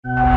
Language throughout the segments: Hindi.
नमस्कार,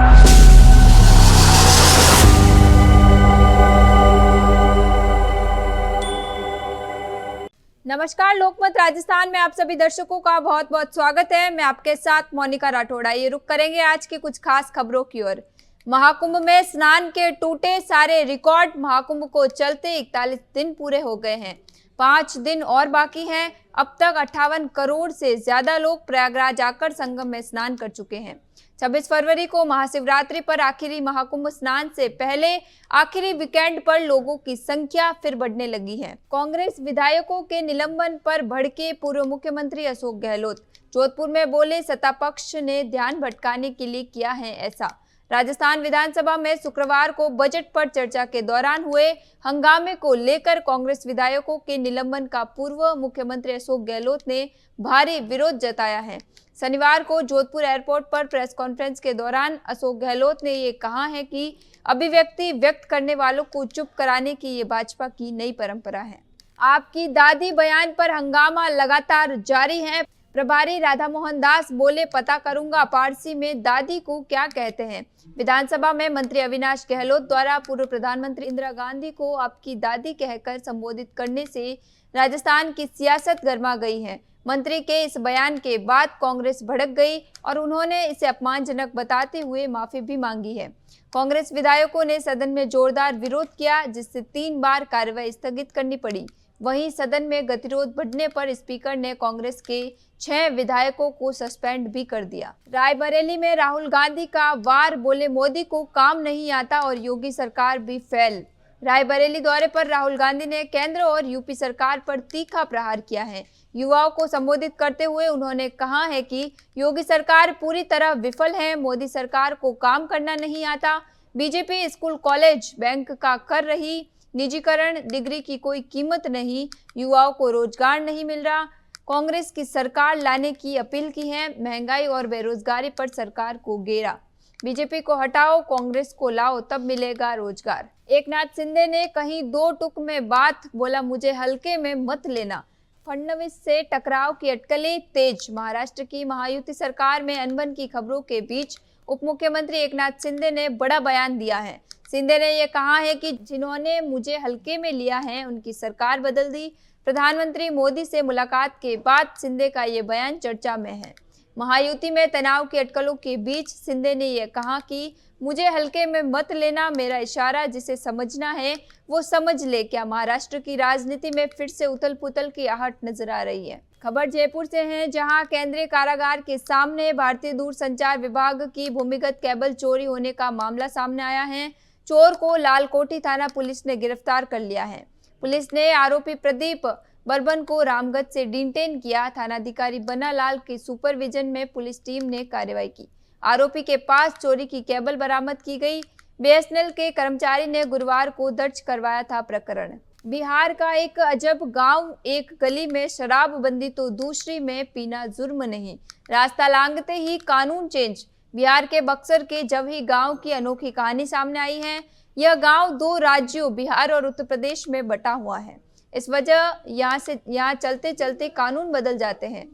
लोकमत राजस्थान में आप सभी दर्शकों का बहुत बहुत स्वागत है। मैं आपके साथ मोनिका राठौड़। ये रुक करेंगे आज की कुछ खास खबरों की ओर। महाकुंभ में स्नान के टूटे सारे रिकॉर्ड। महाकुंभ को चलते 41 दिन पूरे हो गए हैं, 5 दिन और बाकी हैं। अब तक 58 करोड़ से ज्यादा लोग प्रयागराज आकर संगम में स्नान कर चुके हैं। 26 फरवरी को महाशिवरात्रि पर आखिरी महाकुंभ स्नान से पहले आखिरी वीकेंड पर लोगों की संख्या फिर बढ़ने लगी है। कांग्रेस विधायकों के निलंबन पर भड़के पूर्व मुख्यमंत्री अशोक गहलोत। जोधपुर में बोले, सत्ता पक्ष ने ध्यान भटकाने के लिए किया है ऐसा। राजस्थान विधानसभा में शुक्रवार को बजट पर चर्चा के दौरान हुए हंगामे को लेकर कांग्रेस विधायकों के निलंबन का पूर्व मुख्यमंत्री अशोक गहलोत ने भारी विरोध जताया है। शनिवार को जोधपुर एयरपोर्ट पर प्रेस कॉन्फ्रेंस के दौरान अशोक गहलोत ने ये कहा है कि अभिव्यक्ति व्यक्त करने वालों को चुप कराने की ये भाजपा की नई परंपरा है। आपकी दादी बयान पर हंगामा लगातार जारी है। प्रभारी राधा मोहन दास बोले, पता करूंगा पारसी में दादी को क्या कहते हैं। विधानसभा में मंत्री अविनाश गहलोत द्वारा पूर्व प्रधानमंत्री इंदिरा गांधी को आपकी दादी कहकर संबोधित करने से राजस्थान की सियासत गर्मा गई है। मंत्री के इस बयान के बाद कांग्रेस भड़क गई और उन्होंने इसे अपमानजनक बताते हुए माफी भी मांगी है। कांग्रेस विधायकों ने सदन में जोरदार विरोध किया, जिससे 3 बार कार्रवाई स्थगित करनी पड़ी। वहीं सदन में गतिरोध बढ़ने पर स्पीकर ने कांग्रेस के 6 विधायकों को सस्पेंड भी कर दिया। रायबरेली में राहुल गांधी का वार, बोले मोदी को काम नहीं आता और योगी सरकार भी फेल। रायबरेली दौरे पर राहुल गांधी ने केंद्र और यूपी सरकार पर तीखा प्रहार किया है। युवाओं को संबोधित करते हुए उन्होंने कहा है कि योगी सरकार पूरी तरह विफल है, मोदी सरकार को काम करना नहीं आता। बीजेपी स्कूल कॉलेज बैंक का कर रही निजीकरण, डिग्री की कोई कीमत नहीं, युवाओं को रोजगार नहीं मिल रहा। कांग्रेस की सरकार लाने की अपील की है। महंगाई और बेरोजगारी पर सरकार को घेरा। बीजेपी को हटाओ, कांग्रेस को लाओ, तब मिलेगा रोजगार। एकनाथ शिंदे ने कहीं 2 टुक में बात, बोला मुझे हल्के में मत लेना। फडणवीस से टकराव की अटकलें तेज। महाराष्ट्र की महायुति सरकार में अनबन की खबरों के बीच उप मुख्यमंत्री एकनाथ शिंदे ने बड़ा बयान दिया है। शिंदे ने यह कहा है कि जिन्होंने मुझे हल्के में लिया है उनकी सरकार बदल दी। प्रधानमंत्री मोदी से मुलाकात के बाद शिंदे का ये बयान चर्चा में है। महायुति में तनाव की अटकलों के बीच शिंदे ने यह कहा कि मुझे हल्के में मत लेना, मेरा इशारा जिसे समझना है वो समझ ले। क्या महाराष्ट्र की राजनीति में फिर से उथल पुथल की आहट नजर आ रही है। खबर जयपुर से है, जहां केंद्रीय कारागार के सामने भारतीय दूरसंचार विभाग की भूमिगत केबल चोरी होने का मामला सामने आया है। चोर को लालकोठी थाना पुलिस ने गिरफ्तार कर लिया है। पुलिस ने आरोपी प्रदीप बर्बन को रामगढ़ से डिटेन किया। थानाधिकारी बनालाल के सुपरविजन में पुलिस टीम ने कार्रवाई की। आरोपी के पास चोरी की केबल बरामद की गई। बीएसएनएल के कर्मचारी ने गुरुवार को दर्ज करवाया था प्रकरण। बिहार का एक अजब गांव, एक गली में शराबबंदी तो दूसरी में पीना जुर्म नहीं। रास्ता लांघते ही कानून चेंज। बिहार के बक्सर के जवही गांव की अनोखी कहानी सामने आई है। यह गांव 2 राज्यों बिहार और उत्तर प्रदेश में बटा हुआ है। इस वजह यहाँ चलते चलते कानून बदल जाते हैं।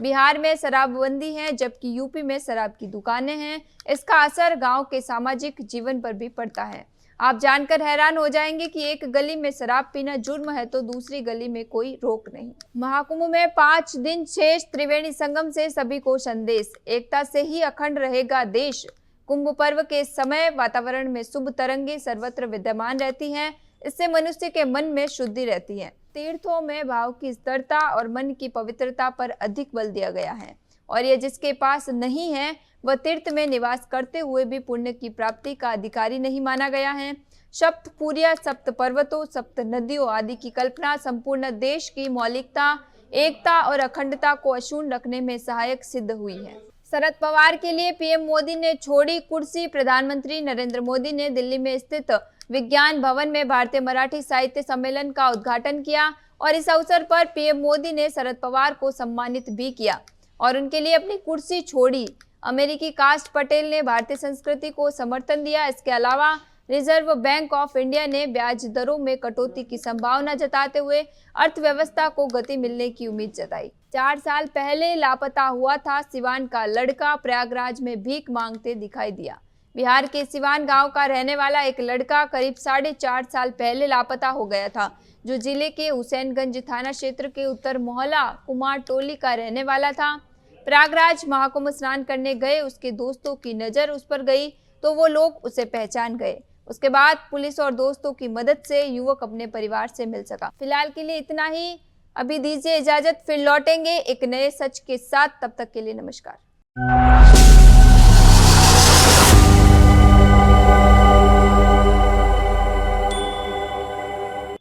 बिहार में शराबबंदी है, जबकि यूपी में शराब की दुकानें हैं। इसका असर गांव के सामाजिक जीवन पर भी पड़ता है। आप जानकर हैरान हो जाएंगे कि एक गली में शराब पीना जुर्म है तो दूसरी गली में कोई रोक नहीं। महाकुंभ में 5 दिन शेष। त्रिवेणी संगम से सभी को संदेश, एकता से ही अखंड रहेगा देश। कुंभ पर्व के समय वातावरण में शुभ तरंगे सर्वत्र विद्यमान रहती हैं। इससे मनुष्य के मन में शुद्धि रहती है। तीर्थों में भाव की स्थिरता और मन की पवित्रता पर अधिक बल दिया गया है, और यह जिसके पास नहीं है वह तीर्थ में निवास करते हुए भी पुण्य की प्राप्ति का अधिकारी नहीं माना गया है। सप्त पुरिया, सप्त पर्वतों, सप्त नदियों आदि की कल्पना संपूर्ण देश की मौलिकता, एकता और अखंडता को अक्षुण्ण रखने में सहायक सिद्ध हुई है। शरद पवार के लिए पीएम मोदी ने छोड़ी कुर्सी। प्रधानमंत्री नरेंद्र मोदी ने दिल्ली में स्थित विज्ञान भवन में भारतीय मराठी साहित्य सम्मेलन का उद्घाटन किया और इस अवसर पर पीएम मोदी ने शरद पवार को सम्मानित भी किया और उनके लिए अपनी कुर्सी छोड़ी। अमेरिकी कास्ट पटेल ने भारतीय संस्कृति को समर्थन दिया। इसके अलावा रिजर्व बैंक ऑफ इंडिया ने ब्याज दरों में कटौती की संभावना जताते हुए अर्थव्यवस्था को गति मिलने की उम्मीद जताई। 4 साल पहले लापता हुआ था सिवान का लड़का प्रयागराज में भीख मांगते दिखाई दिया। बिहार के सिवान गांव का रहने वाला एक लड़का करीब 4.5 साल पहले लापता हो गया था, जो जिले के हुसैनगंज थाना क्षेत्र के उत्तर मोहल्ला कुमार टोली का रहने वाला था। प्रयागराज महाकुंभ स्नान करने गए उसके दोस्तों की नजर उस पर गई तो वो लोग उसे पहचान गए। उसके बाद पुलिस और दोस्तों की मदद से युवक अपने परिवार से मिल सका। फिलहाल के लिए इतना ही। अभी दीजिए इजाजत, फिर लौटेंगे एक नए सच के साथ। तब तक के लिए नमस्कार।